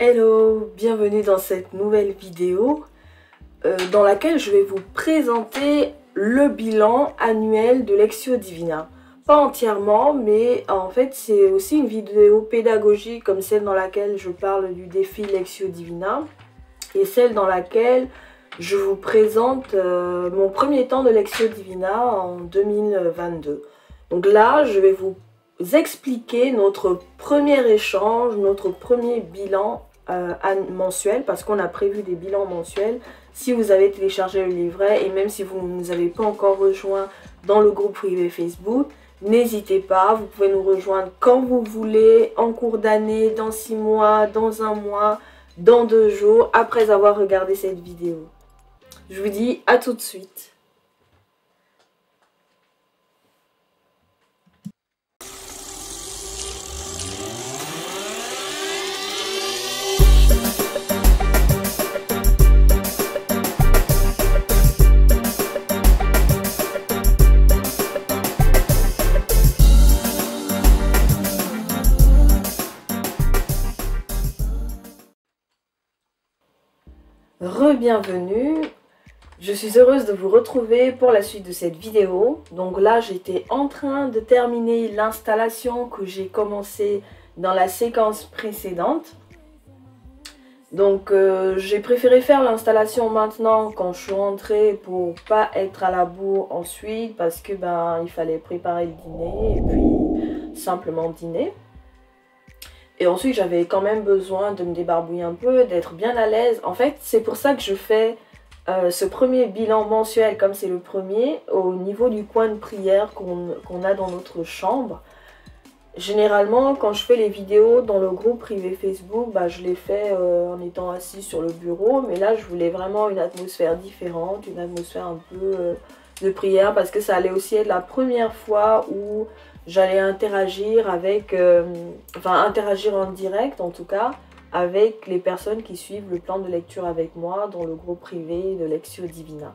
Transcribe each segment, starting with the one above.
Hello, bienvenue dans cette nouvelle vidéo dans laquelle je vais vous présenter le bilan annuel de Lectio Divina. Pas entièrement, mais en fait c'est aussi une vidéo pédagogique comme celle dans laquelle je parle du défi Lectio Divina et celle dans laquelle je vous présente mon premier temps de Lectio Divina en 2022. Donc là, je vais vous expliquer notre premier échange, notre premier bilan mensuel, parce qu'on a prévu des bilans mensuels. Si vous avez téléchargé le livret et même si vous ne nous avez pas encore rejoint dans le groupe privé Facebook, n'hésitez pas, vous pouvez nous rejoindre quand vous voulez, en cours d'année, dans 6 mois, dans 1 mois, dans 2 jours, après avoir regardé cette vidéo. Je vous dis à tout de suite. Re-bienvenue, je suis heureuse de vous retrouver pour la suite de cette vidéo. Donc là j'étais en train de terminer l'installation que j'ai commencé dans la séquence précédente. Donc j'ai préféré faire l'installation maintenant quand je suis rentrée pour pas être à la bourre ensuite, parce que il fallait préparer le dîner et puis simplement dîner. Et ensuite, j'avais quand même besoin de me débarbouiller un peu, d'être bien à l'aise. En fait, c'est pour ça que je fais ce premier bilan mensuel, comme c'est le premier, au niveau du coin de prière qu'on a dans notre chambre. Généralement, quand je fais les vidéos dans le groupe privé Facebook, je les fais en étant assis sur le bureau. Mais là, je voulais vraiment une atmosphère différente, une atmosphère un peu de prière, parce que ça allait aussi être la première fois où j'allais interagir avec, interagir en direct en tout cas, avec les personnes qui suivent le plan de lecture avec moi dans le groupe privé de Lectio Divina.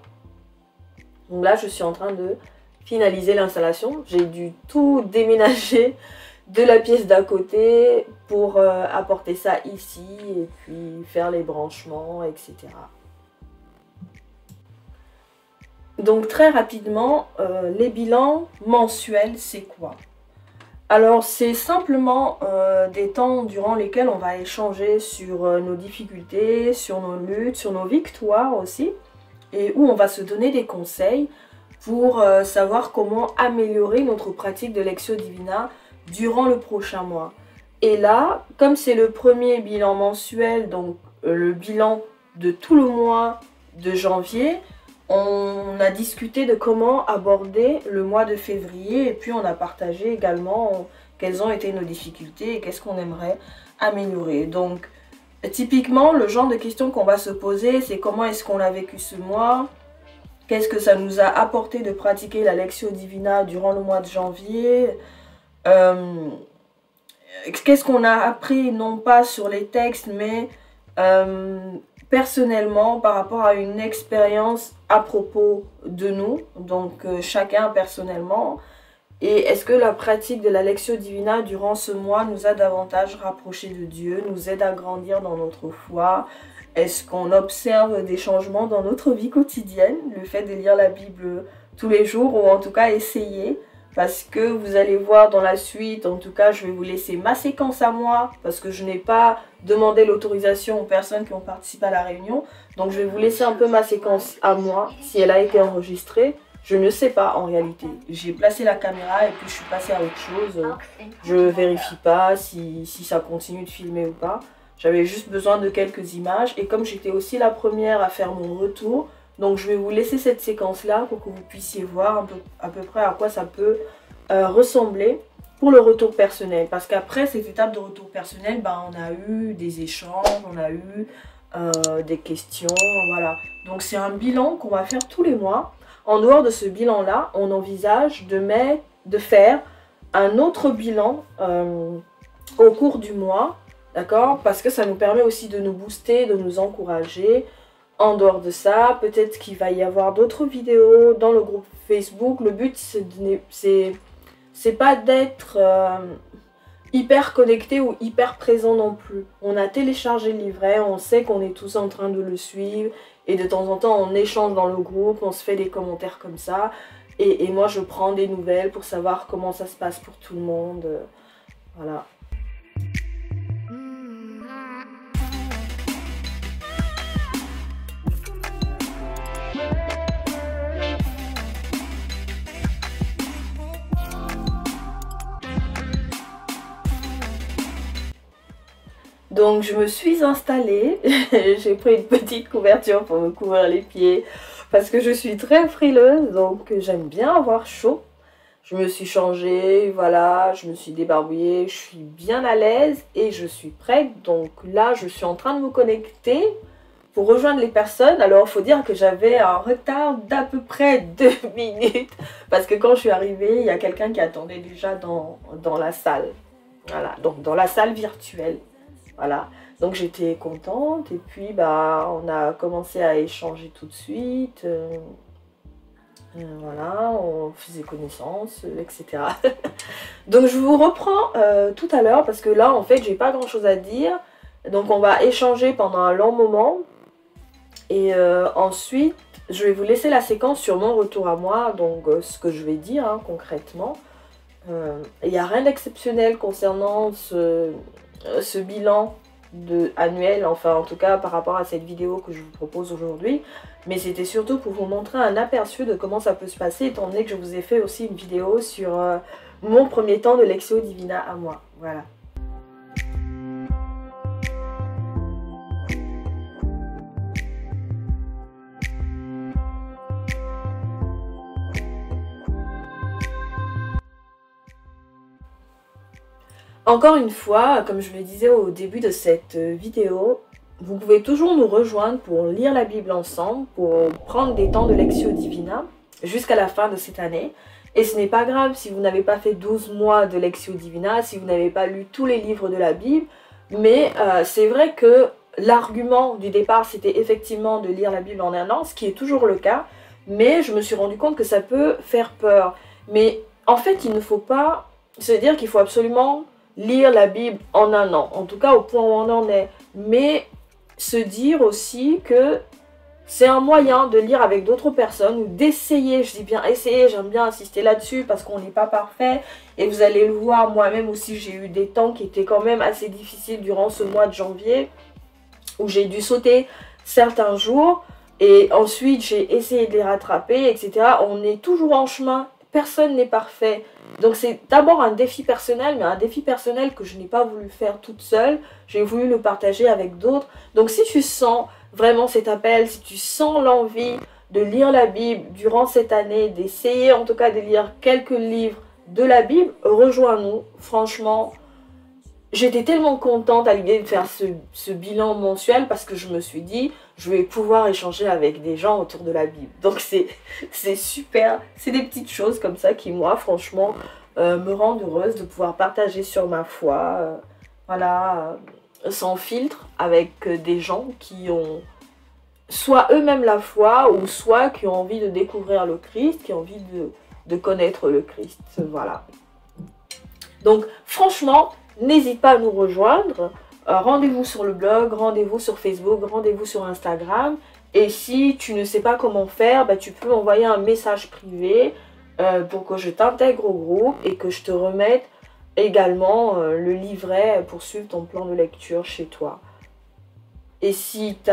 Donc là, je suis en train de finaliser l'installation. J'ai dû tout déménager de la pièce d'à côté pour apporter ça ici et puis faire les branchements, etc. Donc très rapidement, les bilans mensuels, c'est quoi? Alors c'est simplement des temps durant lesquels on va échanger sur nos difficultés, sur nos luttes, sur nos victoires aussi, et où on va se donner des conseils pour savoir comment améliorer notre pratique de Lectio Divina durant le prochain mois. Et là, comme c'est le premier bilan mensuel, donc le bilan de tout le mois de janvier, on a discuté de comment aborder le mois de février et puis on a partagé également quelles ont été nos difficultés et qu'est-ce qu'on aimerait améliorer. Donc typiquement le genre de questions qu'on va se poser, c'est comment est-ce qu'on a vécu ce mois, qu'est-ce que ça nous a apporté de pratiquer la Lectio Divina durant le mois de janvier, qu'est-ce qu'on a appris non pas sur les textes mais personnellement par rapport à une expérience à propos de nous, donc chacun personnellement, et est-ce que la pratique de la Lectio Divina durant ce mois nous a davantage rapprochés de Dieu, nous aide à grandir dans notre foi, est-ce qu'on observe des changements dans notre vie quotidienne, le fait de lire la Bible tous les jours ou en tout cas essayer. Parce que vous allez voir dans la suite, en tout cas je vais vous laisser ma séquence à moi, parce que je n'ai pas demandé l'autorisation aux personnes qui ont participé à la réunion. Donc je vais vous laisser un peu ma séquence à moi, si elle a été enregistrée. Je ne sais pas en réalité. J'ai placé la caméra et puis je suis passée à autre chose. Je ne vérifie pas si ça continue de filmer ou pas. J'avais juste besoin de quelques images. Et comme j'étais aussi la première à faire mon retour, donc je vais vous laisser cette séquence là pour que vous puissiez voir à peu près à quoi ça peut ressembler pour le retour personnel. Parce qu'après cette étape de retour personnel, on a eu des échanges, on a eu des questions, voilà. Donc c'est un bilan qu'on va faire tous les mois. En dehors de ce bilan là, on envisage de faire un autre bilan au cours du mois, d'accord? Parce que ça nous permet aussi de nous booster, de nous encourager. En dehors de ça, peut-être qu'il va y avoir d'autres vidéos dans le groupe Facebook. Le but, c'est pas d'être hyper connecté ou hyper présent non plus. On a téléchargé le livret, on sait qu'on est tous en train de le suivre et de temps en temps on échange dans le groupe, on se fait des commentaires comme ça et moi je prends des nouvelles pour savoir comment ça se passe pour tout le monde. Voilà. Donc je me suis installée, j'ai pris une petite couverture pour me couvrir les pieds parce que je suis très frileuse, donc j'aime bien avoir chaud. Je me suis changée, voilà, je me suis débarbouillée, je suis bien à l'aise et je suis prête. Donc là, je suis en train de me connecter pour rejoindre les personnes. Alors il faut dire que j'avais un retard d'à peu près 2 minutes parce que quand je suis arrivée, il y a quelqu'un qui attendait déjà dans la salle. Voilà, donc dans la salle virtuelle. Voilà, donc j'étais contente et puis bah on a commencé à échanger tout de suite. Voilà, on faisait connaissance, etc. Donc je vous reprends tout à l'heure parce que là en fait j'ai pas grand chose à dire. Donc on va échanger pendant un long moment. Et ensuite je vais vous laisser la séquence sur mon retour à moi. Donc ce que je vais dire hein, concrètement. Il n'y a rien d'exceptionnel concernant ce bilan annuel, enfin en tout cas par rapport à cette vidéo que je vous propose aujourd'hui, mais c'était surtout pour vous montrer un aperçu de comment ça peut se passer étant donné que je vous ai fait aussi une vidéo sur mon premier temps de Lectio Divina à moi, voilà. Encore une fois, comme je le disais au début de cette vidéo, vous pouvez toujours nous rejoindre pour lire la Bible ensemble, pour prendre des temps de Lectio Divina jusqu'à la fin de cette année. Et ce n'est pas grave si vous n'avez pas fait 12 mois de Lectio Divina, si vous n'avez pas lu tous les livres de la Bible, mais c'est vrai que l'argument du départ c'était effectivement de lire la Bible en un an, ce qui est toujours le cas, mais je me suis rendu compte que ça peut faire peur. Mais en fait, il ne faut pas se dire qu'il faut absolument lire la Bible en un an, en tout cas au point où on en est, mais se dire aussi que c'est un moyen de lire avec d'autres personnes ou d'essayer, je dis bien essayer, j'aime bien insister là-dessus parce qu'on n'est pas parfait et vous allez le voir, moi-même aussi j'ai eu des temps qui étaient quand même assez difficiles durant ce mois de janvier où j'ai dû sauter certains jours et ensuite j'ai essayé de les rattraper, etc. On est toujours en chemin. Personne n'est parfait. Donc c'est d'abord un défi personnel, mais un défi personnel que je n'ai pas voulu faire toute seule. J'ai voulu le partager avec d'autres. Donc si tu sens vraiment cet appel, si tu sens l'envie de lire la Bible durant cette année, d'essayer en tout cas de lire quelques livres de la Bible, rejoins-nous. Franchement, j'étais tellement contente à l'idée de faire ce bilan mensuel parce que je me suis dit, je vais pouvoir échanger avec des gens autour de la Bible. Donc c'est super, c'est des petites choses comme ça qui, moi, franchement, me rendent heureuse de pouvoir partager sur ma foi, voilà, sans filtre, avec des gens qui ont soit eux-mêmes la foi ou soit qui ont envie de découvrir le Christ, qui ont envie de connaître le Christ, voilà. Donc, franchement, n'hésite pas à nous rejoindre. Rendez-vous sur le blog, rendez-vous sur Facebook, rendez-vous sur Instagram. Et si tu ne sais pas comment faire, bah, tu peux envoyer un message privé pour que je t'intègre au groupe et que je te remette également le livret pour suivre ton plan de lecture chez toi. Et si tu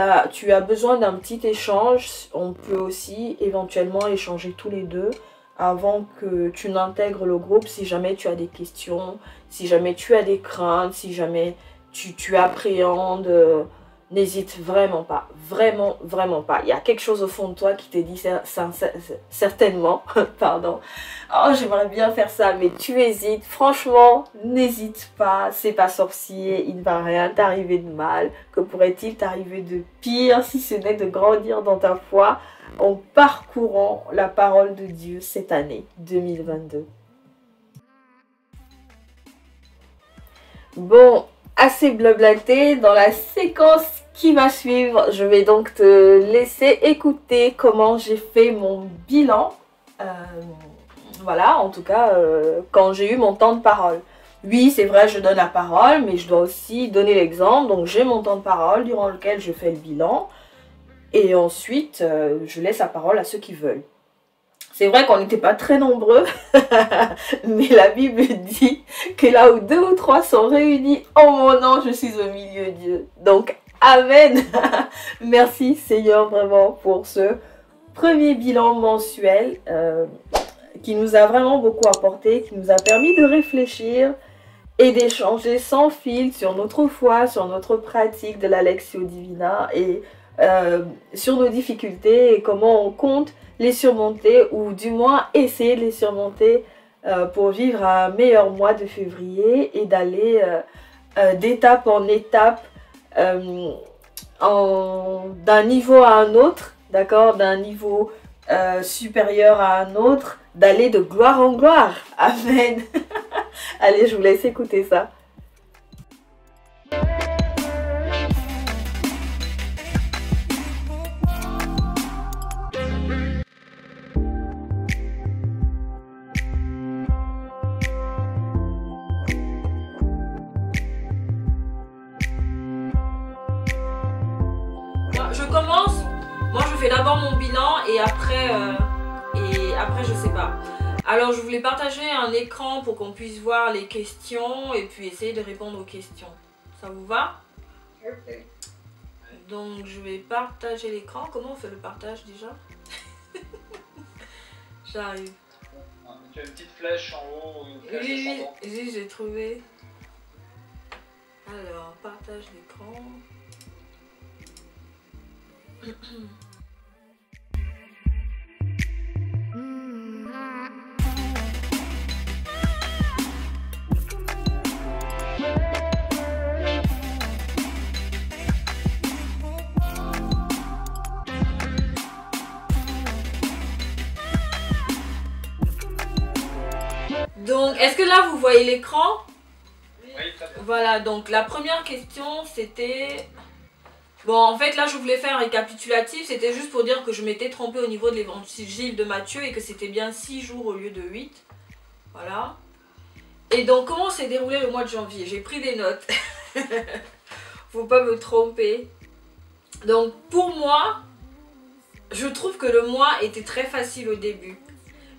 as besoin d'un petit échange, on peut aussi éventuellement échanger tous les deux avant que tu n'intègres le groupe si jamais tu as des questions, si jamais tu as des craintes, si jamais tu appréhendes, n'hésite vraiment pas, vraiment pas. Il y a quelque chose au fond de toi qui te dit certainement, pardon, oh j'aimerais bien faire ça, mais tu hésites, franchement, n'hésite pas, c'est pas sorcier, il ne va rien t'arriver de mal, que pourrait-il t'arriver de pire si ce n'est de grandir dans ta foi en parcourant la parole de Dieu cette année 2022. Bon, assez blablaté, dans la séquence qui va suivre, je vais donc te laisser écouter comment j'ai fait mon bilan. Voilà, en tout cas, quand j'ai eu mon temps de parole. Oui, c'est vrai, je donne la parole, mais je dois aussi donner l'exemple. Donc j'ai mon temps de parole durant lequel je fais le bilan. Et ensuite, je laisse la parole à ceux qui veulent. C'est vrai qu'on n'était pas très nombreux, mais la Bible dit que là où 2 ou 3 sont réunis en mon nom, je suis au milieu d'eux. Donc, Amen. Merci Seigneur vraiment pour ce premier bilan mensuel qui nous a vraiment beaucoup apporté, qui nous a permis de réfléchir et d'échanger sans fil sur notre foi, sur notre pratique de la Lectio Divina et sur nos difficultés et comment on compte les surmonter ou du moins essayer de les surmonter pour vivre un meilleur mois de février et d'aller d'étape en étape d'un niveau à un autre, d'accord, d'un niveau supérieur à un autre, d'aller de gloire en gloire. Amen. Allez, je vous laisse écouter ça. Je commence, moi je fais d'abord mon bilan et après je sais pas. Alors je voulais partager un écran pour qu'on puisse voir les questions et puis essayer de répondre aux questions. Ça vous va? Ok. Donc je vais partager l'écran. Comment on fait le partage déjà? J'arrive. Tu as une petite flèche en haut ou une flèche descendante? Oui, j'ai trouvé. Alors, partage l'écran. Donc, est-ce que là vous voyez l'écran? Oui, très bien. Voilà, donc la première question c'était... Bon, en fait là je voulais faire un récapitulatif, c'était juste pour dire que je m'étais trompée au niveau de l'évangile de Matthieu et que c'était bien 6 jours au lieu de 8. Voilà. Et donc comment s'est déroulé le mois de janvier? J'ai pris des notes. Faut pas me tromper. Donc pour moi, je trouve que le mois était très facile au début.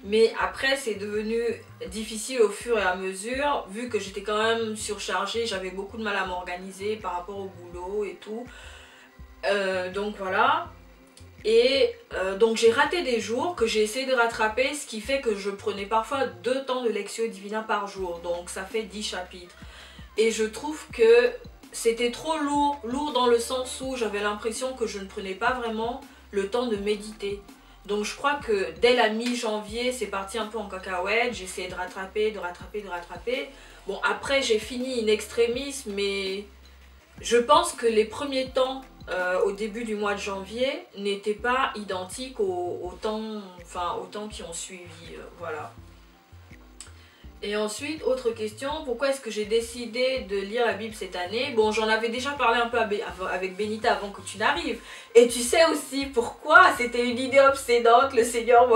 Mais après, c'est devenu difficile au fur et à mesure, vu que j'étais quand même surchargée, j'avais beaucoup de mal à m'organiser par rapport au boulot et tout. Donc voilà. Et donc j'ai raté des jours que j'ai essayé de rattraper, ce qui fait que je prenais parfois 2 temps de Lectio Divina par jour. Donc ça fait 10 chapitres. Et je trouve que c'était trop lourd. Lourd dans le sens où j'avais l'impression que je ne prenais pas vraiment le temps de méditer. Donc je crois que dès la mi-janvier, c'est parti un peu en cacahuète. J'ai essayé de rattraper. Bon, après j'ai fini in extremis, mais je pense que les premiers temps au début du mois de janvier n'étaient pas identiques aux temps qui ont suivi. Voilà. Et ensuite, autre question, pourquoi est-ce que j'ai décidé de lire la Bible cette année? Bon, j'en avais déjà parlé un peu avec Benita avant que tu n'arrives. Et tu sais aussi pourquoi? C'était une idée obsédante. Le Seigneur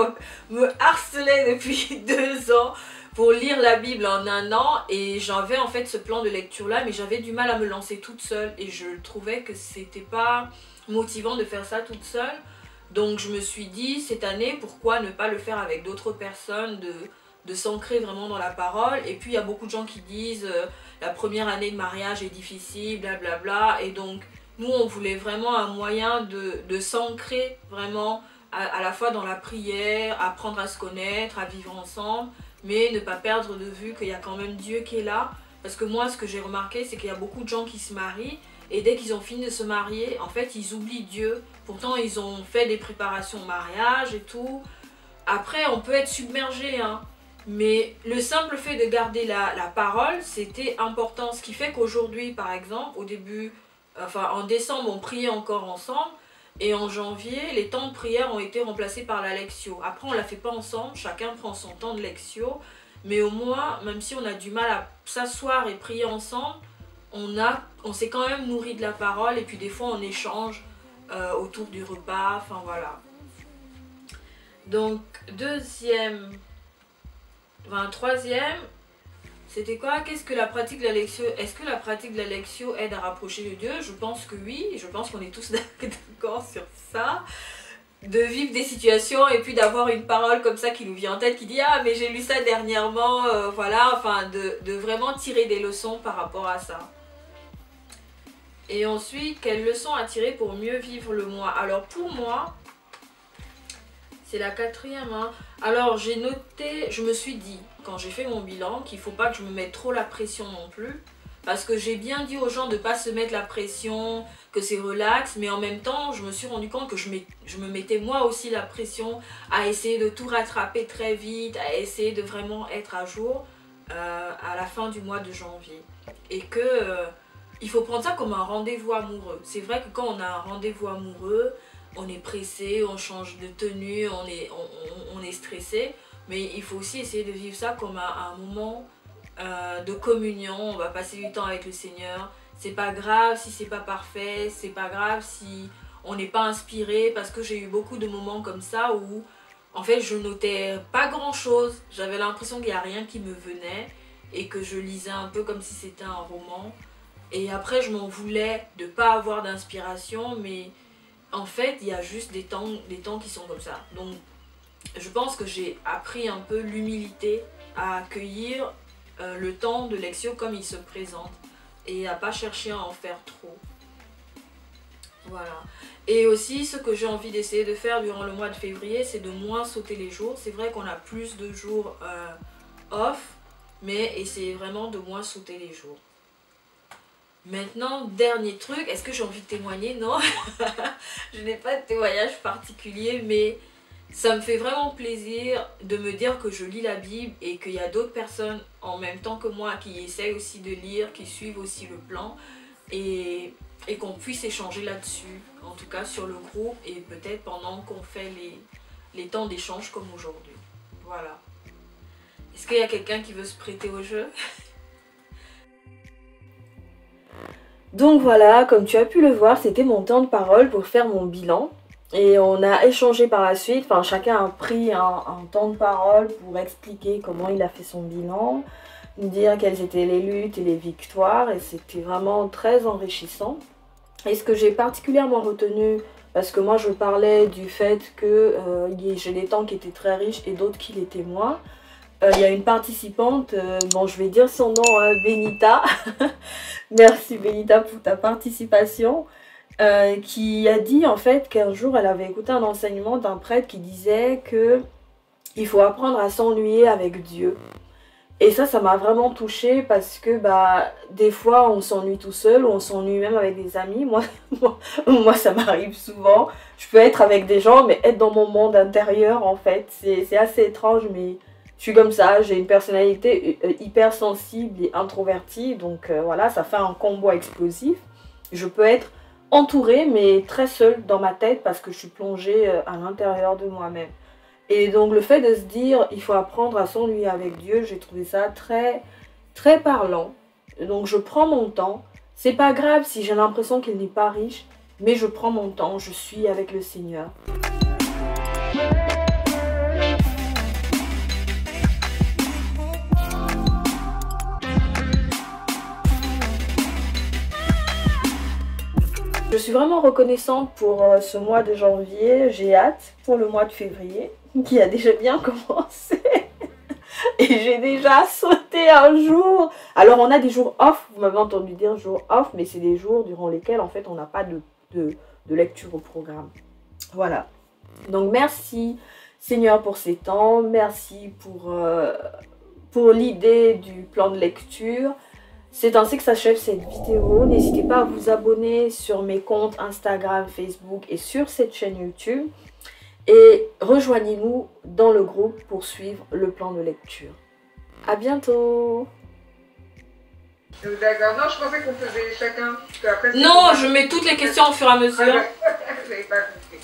me harcelait depuis 2 ans pour lire la Bible en 1 an. Et j'avais en fait ce plan de lecture-là, mais j'avais du mal à me lancer toute seule. Et je trouvais que c'était pas motivant de faire ça toute seule. Donc je me suis dit, cette année, pourquoi ne pas le faire avec d'autres personnes, de s'ancrer vraiment dans la parole. Et puis il y a beaucoup de gens qui disent la première année de mariage est difficile, blablabla. Et donc nous on voulait vraiment un moyen de s'ancrer vraiment à la fois dans la prière, apprendre à se connaître, à vivre ensemble, mais ne pas perdre de vue qu'il y a quand même Dieu qui est là. Parce que moi ce que j'ai remarqué, c'est qu'il y a beaucoup de gens qui se marient et dès qu'ils ont fini de se marier, en fait ils oublient Dieu. Pourtant ils ont fait des préparations au mariage et tout. Après on peut être submergé, hein. Mais le simple fait de garder la parole, c'était important. Ce qui fait qu'aujourd'hui, par exemple, en décembre, on priait encore ensemble. Et en janvier, les temps de prière ont été remplacés par la lectio. Après, on ne la fait pas ensemble, chacun prend son temps de lectio. Mais au moins, même si on a du mal à s'asseoir et prier ensemble, on s'est quand même nourri de la parole. Et puis des fois, on échange autour du repas. Enfin, voilà. Donc, troisième, C'était quoi? Qu'est-ce que la pratique de la lectio? Est-ce que la pratique de la lectio aide à rapprocher de Dieu? Je pense que oui, et je pense qu'on est tous d'accord sur ça. De vivre des situations et puis d'avoir une parole comme ça qui nous vient en tête, qui dit ah mais j'ai lu ça dernièrement, voilà, enfin de vraiment tirer des leçons par rapport à ça. Et ensuite, quelles leçons à tirer pour mieux vivre le mois? Alors pour moi, c'est la quatrième, hein. Alors j'ai noté, je me suis dit, quand j'ai fait mon bilan, qu'il ne faut pas que je me mette trop la pression non plus. Parce que j'ai bien dit aux gens de ne pas se mettre la pression, que c'est relax. Mais en même temps, je me suis rendu compte que je me mettais moi aussi la pression à essayer de tout rattraper très vite, à essayer de vraiment être à jour à la fin du mois de janvier. Et que il faut prendre ça comme un rendez-vous amoureux. C'est vrai que quand on a un rendez-vous amoureux, on est pressé, on change de tenue, on est stressé. Mais il faut aussi essayer de vivre ça comme un moment de communion. On va passer du temps avec le Seigneur. C'est pas grave si c'est pas parfait, c'est pas grave si on n'est pas inspiré, parce que j'ai eu beaucoup de moments comme ça où en fait je notais pas grand chose. J'avais l'impression qu'il n'y a rien qui me venait et que je lisais un peu comme si c'était un roman. Et après je m'en voulais de pas avoir d'inspiration, mais en fait il y a juste des temps qui sont comme ça. Donc je pense que j'ai appris un peu l'humilité à accueillir le temps de lectio comme il se présente et à pas chercher à en faire trop. Voilà. Et aussi ce que j'ai envie d'essayer de faire durant le mois de février, c'est de moins sauter les jours. C'est vrai qu'on a plus de jours off, mais essayer vraiment de moins sauter les jours. Maintenant, dernier truc, est-ce que j'ai envie de témoigner? Non, je n'ai pas de témoignage particulier, mais ça me fait vraiment plaisir de me dire que je lis la Bible et qu'il y a d'autres personnes en même temps que moi qui essayent aussi de lire, qui suivent aussi le plan, et qu'on puisse échanger là-dessus, en tout cas sur le groupe et peut-être pendant qu'on fait les temps d'échange comme aujourd'hui. Voilà. Est-ce qu'il y a quelqu'un qui veut se prêter au jeu? Donc voilà, comme tu as pu le voir, c'était mon temps de parole pour faire mon bilan. Et on a échangé par la suite, enfin chacun a pris un temps de parole pour expliquer comment il a fait son bilan, nous dire quelles étaient les luttes et les victoires, et c'était vraiment très enrichissant. Et ce que j'ai particulièrement retenu, parce que moi je parlais du fait que j'ai des temps qui étaient très riches et d'autres qui l'étaient moins. Il y a une participante, bon je vais dire son nom, Benita. Merci Benita pour ta participation. Qui a dit en fait qu'un jour elle avait écouté un enseignement d'un prêtre qui disait que il faut apprendre à s'ennuyer avec Dieu. Et ça m'a vraiment touchée parce que des fois on s'ennuie tout seul ou on s'ennuie même avec des amis. Moi ça m'arrive souvent. Je peux être avec des gens mais être dans mon monde intérieur en fait. C'est assez étrange mais je suis comme ça. J'ai une personnalité hyper sensible et introvertie. Donc voilà, ça fait un combo explosif. Je peux être entourée mais très seule dans ma tête parce que je suis plongée à l'intérieur de moi-même. Et donc le fait de se dire il faut apprendre à s'ennuyer avec Dieu, j'ai trouvé ça très très parlant. Donc je prends mon temps. C'est pas grave si j'ai l'impression qu'il n'est pas riche, mais je prends mon temps, je suis avec le Seigneur. Je suis vraiment reconnaissante pour ce mois de janvier. J'ai hâte pour le mois de février, qui a déjà bien commencé. Et j'ai déjà sauté un jour. Alors on a des jours off, vous m'avez entendu dire jours off, mais c'est des jours durant lesquels en fait on n'a pas de lecture au programme. Voilà. Donc merci Seigneur pour ces temps. Merci pour l'idée du plan de lecture. C'est ainsi que s'achève cette vidéo. N'hésitez pas à vous abonner sur mes comptes Instagram, Facebook et sur cette chaîne YouTube. Et rejoignez-nous dans le groupe pour suivre le plan de lecture. À bientôt. D'accord. Non, je pensais qu'on faisait chacun. Après, non, je mets toutes les questions au fur et à mesure. Je n'avais pas compris.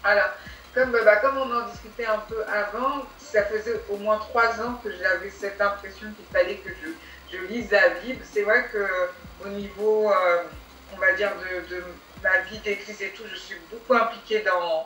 Alors, comme on en discutait un peu avant, ça faisait au moins 3 ans que j'avais cette impression qu'il fallait que je lise la Bible. C'est vrai qu'au niveau, on va dire, de ma vie d'église et tout, je suis beaucoup impliquée dans...